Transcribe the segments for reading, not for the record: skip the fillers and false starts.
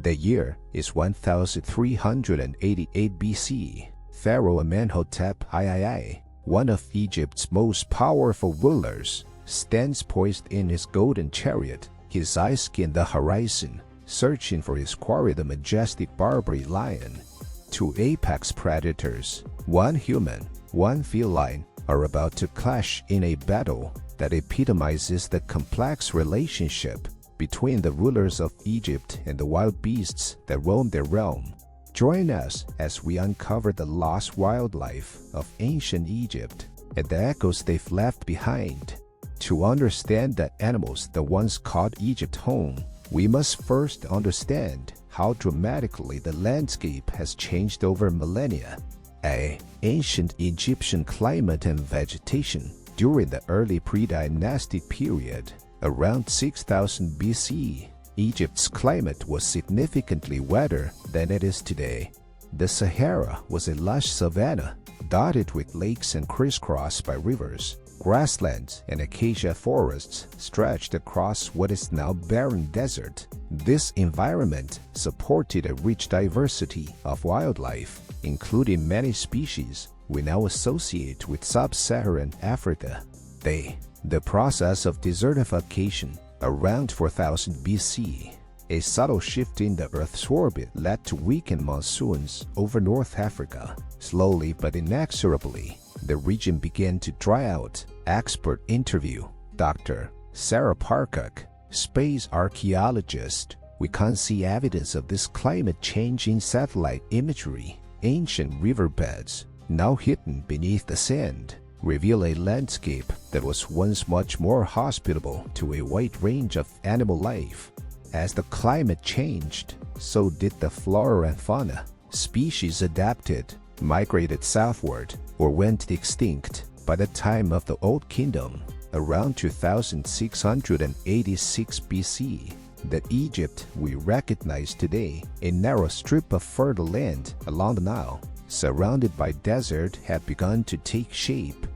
The year is 1388 BC. Pharaoh Amenhotep III, one of Egypt's most powerful rulers, stands poised in his golden chariot. His eyes scan the horizon, searching for his quarry, the majestic Barbary lion. Two apex predators, one human, one feline, are about to clash in a battle that epitomizes the complex relationship between the rulers of Egypt and the wild beasts that roam their realm. Join us as we uncover the lost wildlife of ancient Egypt and the echoes they've left behind. To understand the animals that once called Egypt home, we must first understand how dramatically the landscape has changed over millennia. Ancient Egyptian climate and vegetation. During the early pre-dynastic period, around 6000 BC, Egypt's climate was significantly wetter than it is today. The Sahara was a lush savanna, dotted with lakes and crisscrossed by rivers. Grasslands and acacia forests stretched across what is now barren desert. This environment supported a rich diversity of wildlife, including many species we now associate with sub-Saharan Africa. The process of desertification. Around 4000 BC, a subtle shift in the Earth's orbit led to weakened monsoons over North Africa. Slowly but inexorably, the region began to dry out. Expert interview. Dr. Serpopard, space archaeologist. We can't see evidence of this climate change in satellite imagery. Ancient riverbeds, now hidden beneath the sand, reveal a landscape that was once much more hospitable to a wide range of animal life. As the climate changed, so did the flora and fauna. Species adapted, migrated southward, or went extinct. By the time of the Old Kingdom, around 2686 BC, the Egypt we recognize today, a narrow strip of fertile land along the Nile, surrounded by desert, had begun to take shape.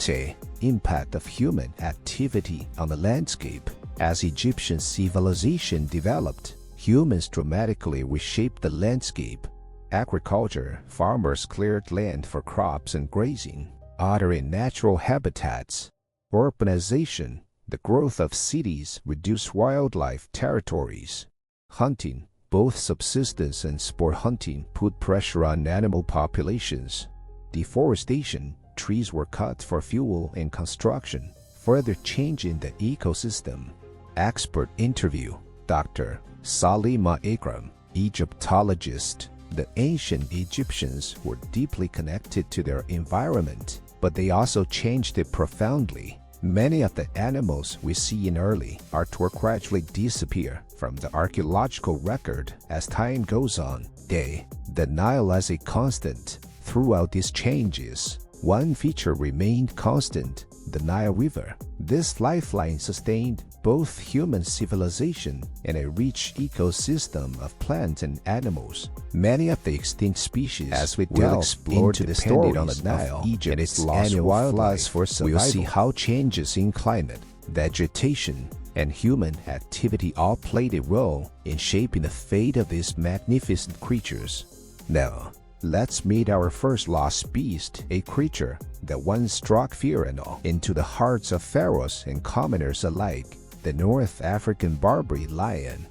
The impact of human activity on the landscape. As Egyptian civilization developed, humans dramatically reshaped the landscape. Agriculture, farmers cleared land for crops and grazing, altering natural habitats. Urbanization, the growth of cities, reduced wildlife territories. Hunting, both subsistence and sport hunting, put pressure on animal populations. Deforestation, trees were cut for fuel and construction, further changing the ecosystem. Expert interview. Dr. Salima Ikram, Egyptologist. The ancient Egyptians were deeply connected to their environment, but they also changed it profoundly. Many of the animals we see in early artwork gradually disappear from the archaeological record as time goes on. The Nile as a constant. Throughout these changes, one feature remained constant: the Nile River. This lifeline sustained both human civilization and a rich ecosystem of plants and animals. Many of the extinct species, as we delve into the stories on the Nile Egypt and its annual floods for survival, we'll see how changes in climate, vegetation, and human activity all played a role in shaping the fate of these magnificent creatures. Now, let's meet our first lost beast, a creature that once struck fear and awe into the hearts of pharaohs and commoners alike: the North African Barbary lion.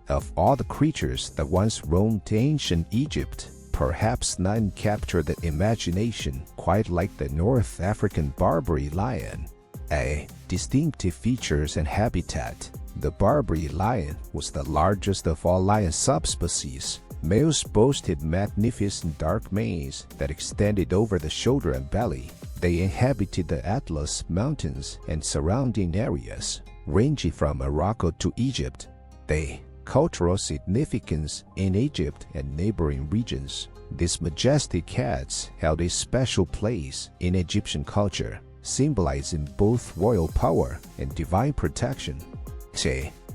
Of all the creatures that once roamed ancient Egypt, perhaps none captured the imagination quite like the North African Barbary lion. Distinctive features and habitat. The Barbary lion was the largest of all lion subspecies. Males boasted magnificent dark manes that extended over the shoulder and belly. They inhabited the Atlas Mountains and surrounding areas, ranging from Morocco to Egypt. The cultural significance in Egypt and neighboring regions. These majestic cats held a special place in Egyptian culture, symbolizing both royal power and divine protection.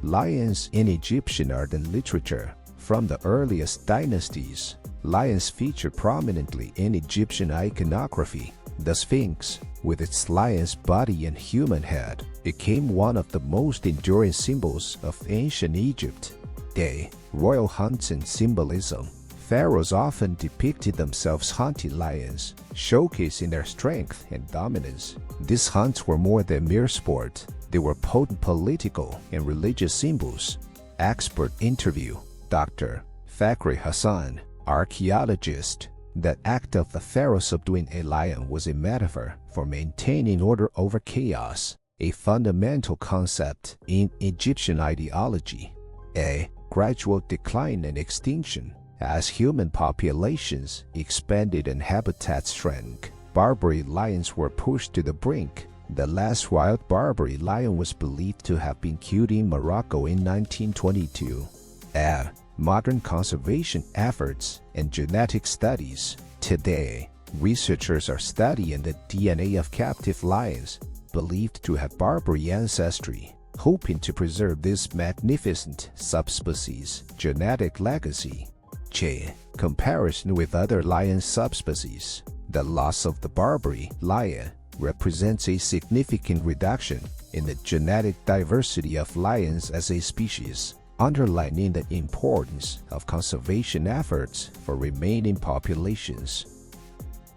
Lions in Egyptian art and literature. From the earliest dynasties, lions feature prominently in Egyptian iconography. The Sphinx, with its lion's body and human head, became one of the most enduring symbols of ancient Egypt. A. Royal hunts and symbolism. Pharaohs often depicted themselves hunting lions, showcasing their strength and dominance. These hunts were more than mere sport. They were potent political and religious symbols. Expert interview. Dr. Fakhri Hassan, archaeologist. The act of the pharaoh subduing a lion was a metaphor for maintaining order over chaos, a fundamental concept in Egyptian ideology. A. Gradual decline and extinction. As human populations expanded and habitats shrank, Barbary lions were pushed to the brink. The last wild Barbary lion was believed to have been killed in Morocco in 1922. A. Modern conservation efforts and genetic studies. Today, researchers are studying the DNA of captive lions believed to have Barbary ancestry, hoping to preserve this magnificent subspecies' genetic legacy. J. Comparison with other lion subspecies. The loss of the Barbary lion represents a significant reduction in the genetic diversity of lions as a species, underlining the importance of conservation efforts for remaining populations.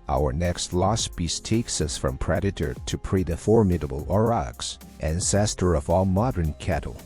Our next lost piece takes us from predator to prey, the formidable Aurochs, ancestor of all modern cattle.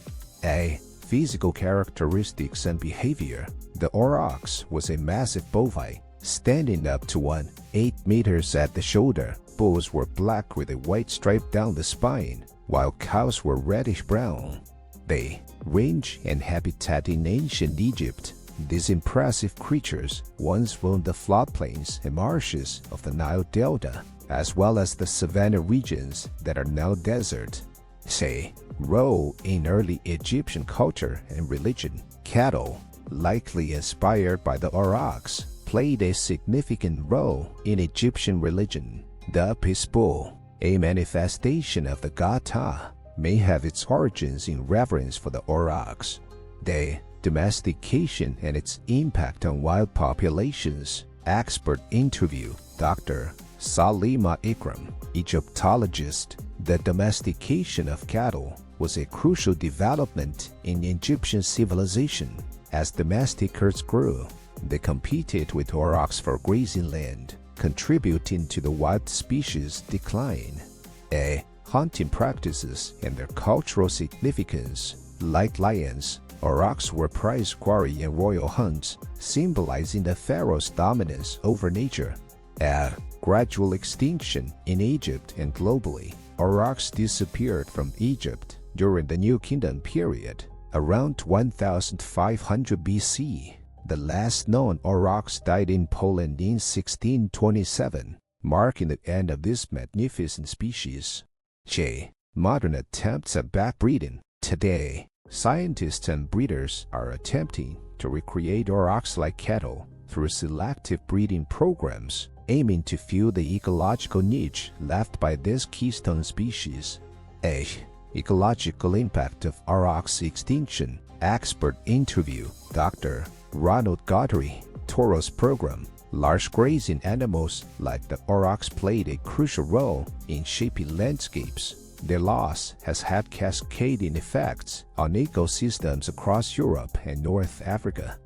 A. Physical characteristics and behavior. The Aurochs was a massive bovine, standing up to 8 meters at the shoulder. Bulls were black with a white stripe down the spine, while cows were reddish-brown. They range and habitat in ancient Egypt. These impressive creatures once roamed the floodplains and marshes of the Nile Delta, as well as the savanna regions that are now desert. Say, role in early Egyptian culture and religion. Cattle, likely inspired by the Aurochs, played a significant role in Egyptian religion. The Apis bull, a manifestation of the god Ptah, may have its origins in reverence for the Aurochs. The domestication and its impact on wild populations. Expert interview. Dr. Salima Ikram, Egyptologist. The domestication of cattle was a crucial development in Egyptian civilization. As domestic herds grew, they competed with aurochs for grazing land, contributing to the wild species' decline. A. Hunting practices and their cultural significance. Like lions, aurochs were prized quarry in royal hunts, symbolizing the pharaoh's dominance over nature. A. Gradual extinction in Egypt and globally. Aurochs disappeared from Egypt during the New Kingdom period, around 1500 BC. The last known aurochs died in Poland in 1627, marking the end of this magnificent species. J. Modern attempts at backbreeding. Today, scientists and breeders are attempting to recreate aurochs-like cattle through selective breeding programs, aiming to fill the ecological niche left by this keystone species. A. Ecological impact of aurochs extinction. Expert interview. Dr. Ronald Guthrie, Toros program. Large grazing animals like the aurochs played a crucial role in shaping landscapes. Their loss has had cascading effects on ecosystems across Europe and North Africa.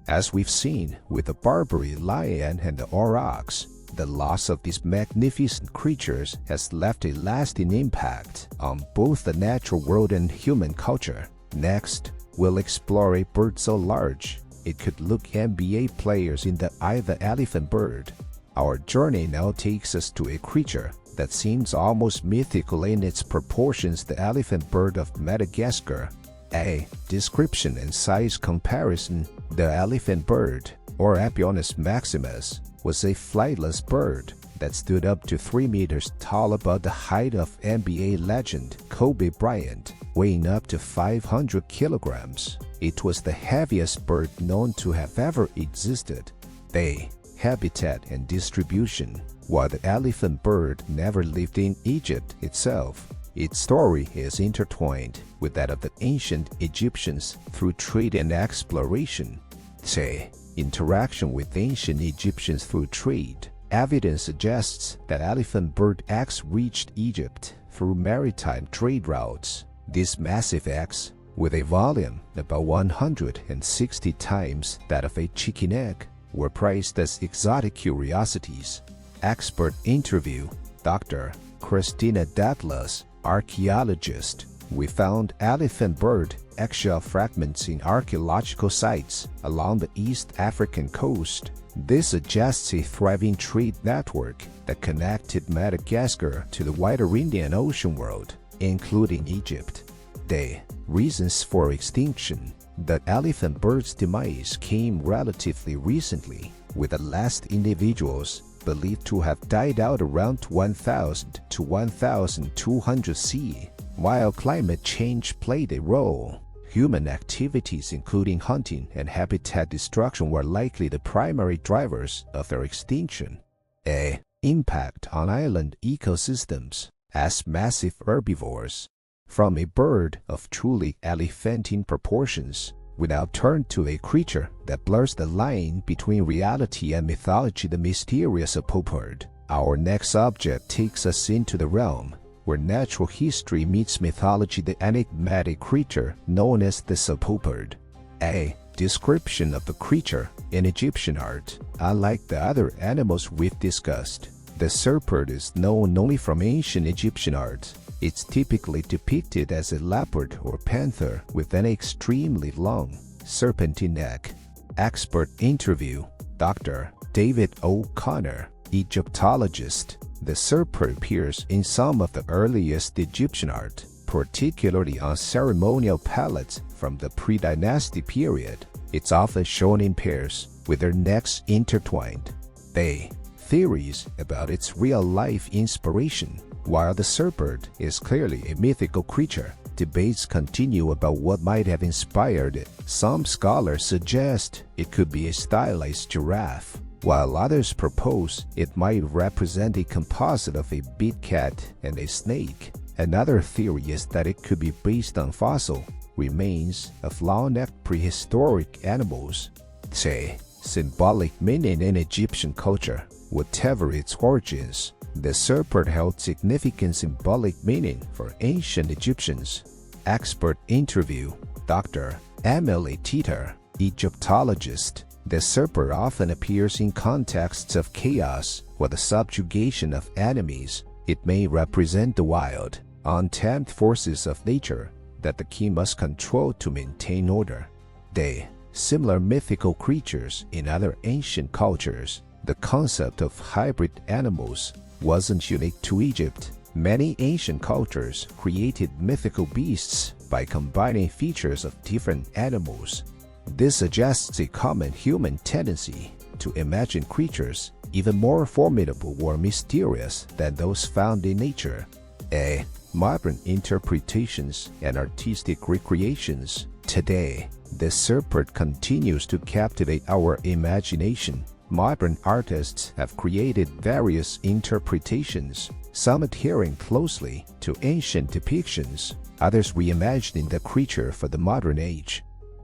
As we've seen with the Barbary lion and the aurochs, the loss of these magnificent creatures has left a lasting impact on both the natural world and human culture. Next, we'll explore a bird so large it could look NBA players in the eye, the elephant bird. Our journey now takes us to a creature that seems almost mythical in its proportions, the elephant bird of Madagascar. A. Description and size comparison. The elephant bird, or Apionus maximus, was a flightless bird that stood up to 3 meters tall, above the height of NBA legend Kobe Bryant, weighing up to 500 kilograms. It was the heaviest bird known to have ever existed. A. Habitat and distribution. While the elephant bird never lived in Egypt itself, its story is intertwined with that of the ancient Egyptians through trade and exploration. Say, interaction with ancient Egyptians through trade. Evidence suggests that elephant bird eggs reached Egypt through maritime trade routes. These massive eggs, with a volume about 160 times that of a chicken egg, were prized as exotic curiosities. Expert interview. Dr. Christina Datlas, archaeologist. We found elephant bird eggshell fragments in archaeological sites along the East African coast. This suggests a thriving trade network that connected Madagascar to the wider Indian Ocean world, including Egypt. The reasons for extinction. The elephant bird's demise came relatively recently, with the last individuals believed to have died out around 1000 to 1200 CE. While climate change played a role, human activities including hunting and habitat destruction were likely the primary drivers of their extinction. A. Impact on island ecosystems. As massive herbivores, from a bird of truly elephantine proportions, we now turn to a creature that blurs the line between reality and mythology, the mysterious Serpopard. Our next subject takes us into the realm where natural history meets mythology, the enigmatic creature known as the Serpopard. A. Description of the creature in Egyptian art. Unlike the other animals we've discussed, the Serpopard is known only from ancient Egyptian art. It's typically depicted as a leopard or panther with an extremely long, serpentine neck. Expert interview. Dr. David O'Connor, Egyptologist. The Serpopard appears in some of the earliest Egyptian art, particularly on ceremonial palettes from the pre-dynasty period. It's often shown in pairs, with their necks intertwined. They theories about its real-life inspiration. While the Serpopard is clearly a mythical creature, debates continue about what might have inspired it. Some scholars suggest it could be a stylized giraffe, while others propose it might represent a composite of a big cat and a snake. Another theory is that it could be based on fossil remains of long-necked prehistoric animals. Say, symbolic meaning in Egyptian culture. Whatever its origins, the Serpopard held significant symbolic meaning for ancient Egyptians. Expert interview. Dr. Emily Teeter, Egyptologist. The Serpopard often appears in contexts of chaos or the subjugation of enemies. It may represent the wild, untamed forces of nature that the king must control to maintain order. They similar mythical creatures in other ancient cultures. The concept of hybrid animals wasn't unique to Egypt. Many ancient cultures created mythical beasts by combining features of different animals. This suggests a common human tendency to imagine creatures even more formidable or mysterious than those found in nature. A. Modern interpretations and artistic recreations. Today, the Serpopard continues to captivate our imagination. Modern artists have created various interpretations, some adhering closely to ancient depictions, others reimagining the creature for the modern age.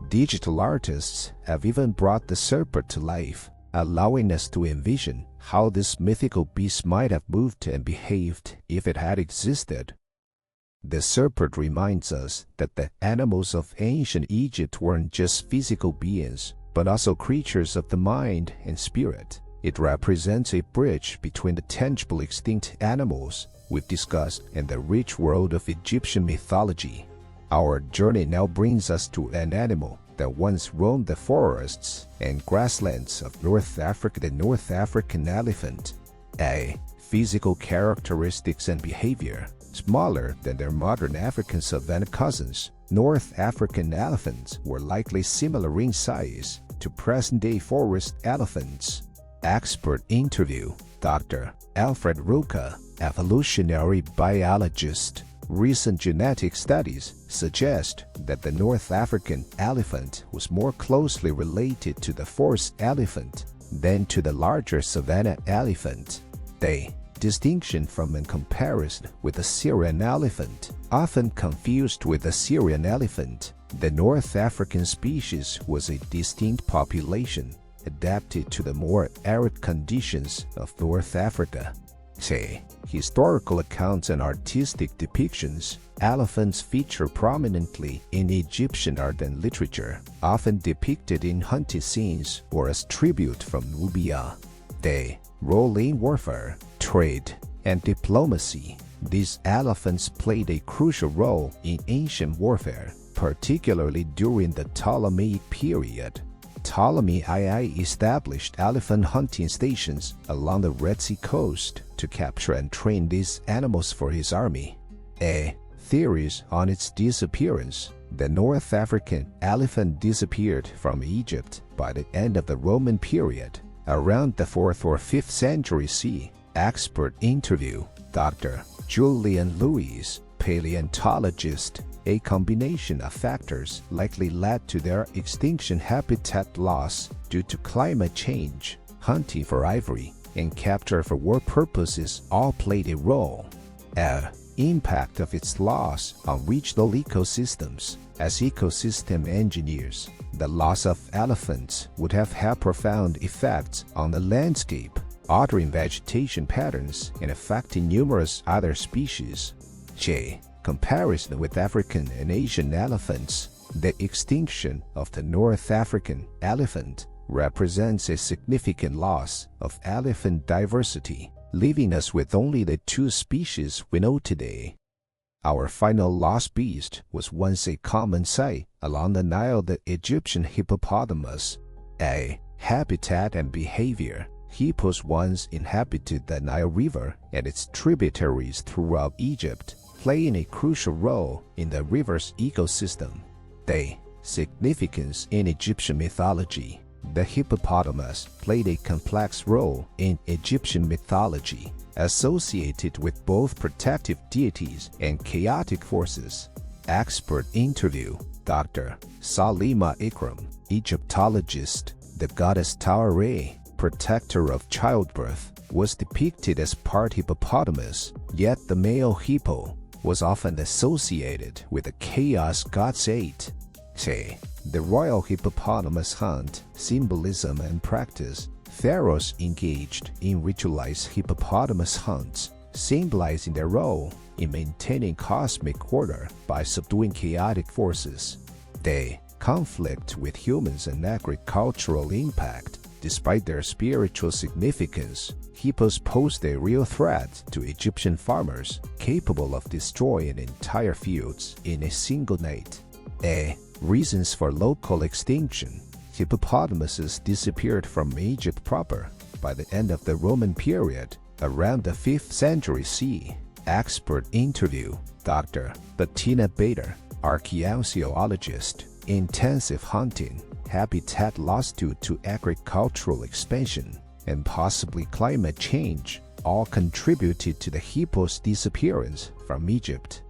Digital artists have even brought the Serpopard to life, allowing us to envision how this mythical beast might have moved and behaved if it had existed. The Serpopard reminds us that the animals of ancient Egypt weren't just physical beings, but also creatures of the mind and spirit. It represents a bridge between the tangible extinct animals we've discussed and the rich world of Egyptian mythology. Our journey now brings us to an animal that once roamed the forests and grasslands of North Africa, the North African elephant. A. Physical characteristics and behavior. Smaller than their modern African savanna cousins, North African elephants were likely similar in size to present-day forest elephants. Expert interview. Dr. Alfred Roca, evolutionary biologist. Recent genetic studies suggest that the North African elephant was more closely related to the forest elephant than to the larger savanna elephant. The distinction from and comparison with the Syrian elephant, often confused with the Syrian elephant, the North African species was a distinct population adapted to the more arid conditions of North Africa. Say, historical accounts and artistic depictions, elephants feature prominently in Egyptian art and literature, often depicted in hunting scenes or as tribute from Nubia. They role in warfare, trade, and diplomacy. These elephants played a crucial role in ancient warfare, particularly during the Ptolemaic period. Ptolemy II established elephant hunting stations along the Red Sea coast to capture and train these animals for his army. Theories on its disappearance. The North African elephant disappeared from Egypt by the end of the Roman period, around the 4th or 5th century CE. Expert interview. Dr. Julian Lewis, paleontologist. A combination of factors likely led to their extinction: habitat loss due to climate change, hunting for ivory, and capture for war purposes all played a role. Impact of its loss on regional ecosystems. As ecosystem engineers, the loss of elephants would have had profound effects on the landscape, altering vegetation patterns and affecting numerous other species. Comparison with African and Asian elephants. The extinction of the North African elephant represents a significant loss of elephant diversity, leaving us with only the 2 species we know today. Our final lost beast was once a common sight along the Nile, the Egyptian hippopotamus. Habitat and behavior. Hippos once inhabited the Nile River and its tributaries throughout Egypt, playing a crucial role in the river's ecosystem. Significance in Egyptian mythology. The hippopotamus played a complex role in Egyptian mythology, associated with both protective deities and chaotic forces. Expert interview. Dr. Salima Ikram, Egyptologist. The goddess Taure, protector of childbirth, was depicted as part hippopotamus, yet the male hippo was often associated with the chaos gods Ate. The royal hippopotamus hunt, symbolism and practice. Pharaohs engaged in ritualized hippopotamus hunts, symbolizing their role in maintaining cosmic order by subduing chaotic forces. They conflict with humans and agricultural impact. Despite their spiritual significance, hippos posed a real threat to Egyptian farmers, capable of destroying entire fields in a single night. Reasons for local extinction. Hippopotamuses disappeared from Egypt proper by the end of the Roman period, around the 5th century CE. Expert interview. Dr. Bettina Bader, archaeologist. Intensive hunting, habitat loss due to agricultural expansion, and possibly climate change all contributed to the hippo's disappearance from Egypt.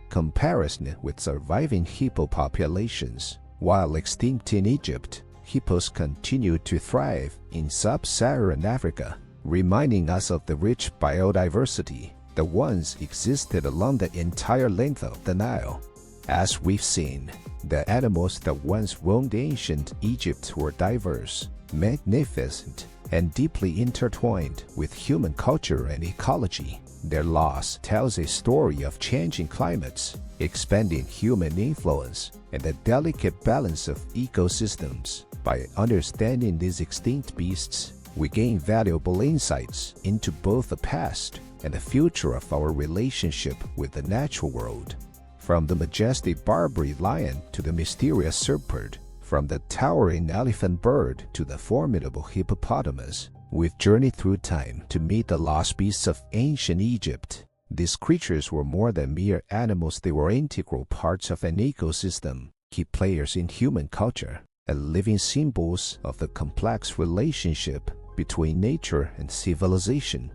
Comparison with surviving hippo populations. While extinct in Egypt, hippos continued to thrive in sub-Saharan Africa, reminding us of the rich biodiversity that once existed along the entire length of the Nile. As we've seen, the animals that once roamed ancient Egypt were diverse, magnificent, and deeply intertwined with human culture and ecology. Their loss tells a story of changing climates, expanding human influence, and the delicate balance of ecosystems. By understanding these extinct beasts, we gain valuable insights into both the past and the future of our relationship with the natural world. From the majestic Barbary lion to the mysterious Serpopard, from the towering elephant bird to the formidable hippopotamus, we've journeyed through time to meet the lost beasts of ancient Egypt. These creatures were more than mere animals, they were integral parts of an ecosystem, key players in human culture, and living symbols of the complex relationship between nature and civilization.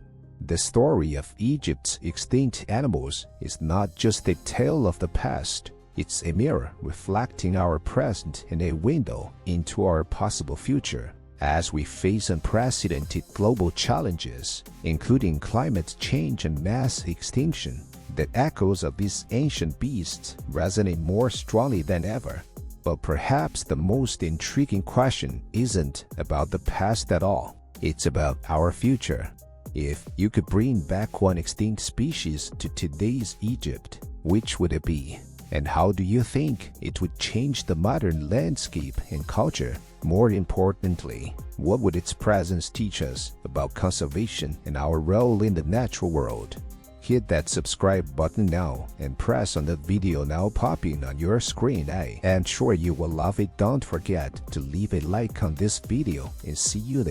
The story of Egypt's extinct animals is not just a tale of the past, it's a mirror reflecting our present and a window into our possible future. As we face unprecedented global challenges, including climate change and mass extinction, the echoes of these ancient beasts resonate more strongly than ever. But perhaps the most intriguing question isn't about the past at all, it's about our future. If you could bring back one extinct species to today's Egypt, which would it be? And how do you think it would change the modern landscape and culture? More importantly, what would its presence teach us about conservation and our role in the natural world? Hit that subscribe button now and press on the video now popping on your screen. I am sure you will love it. Don't forget to leave a like on this video and see you there.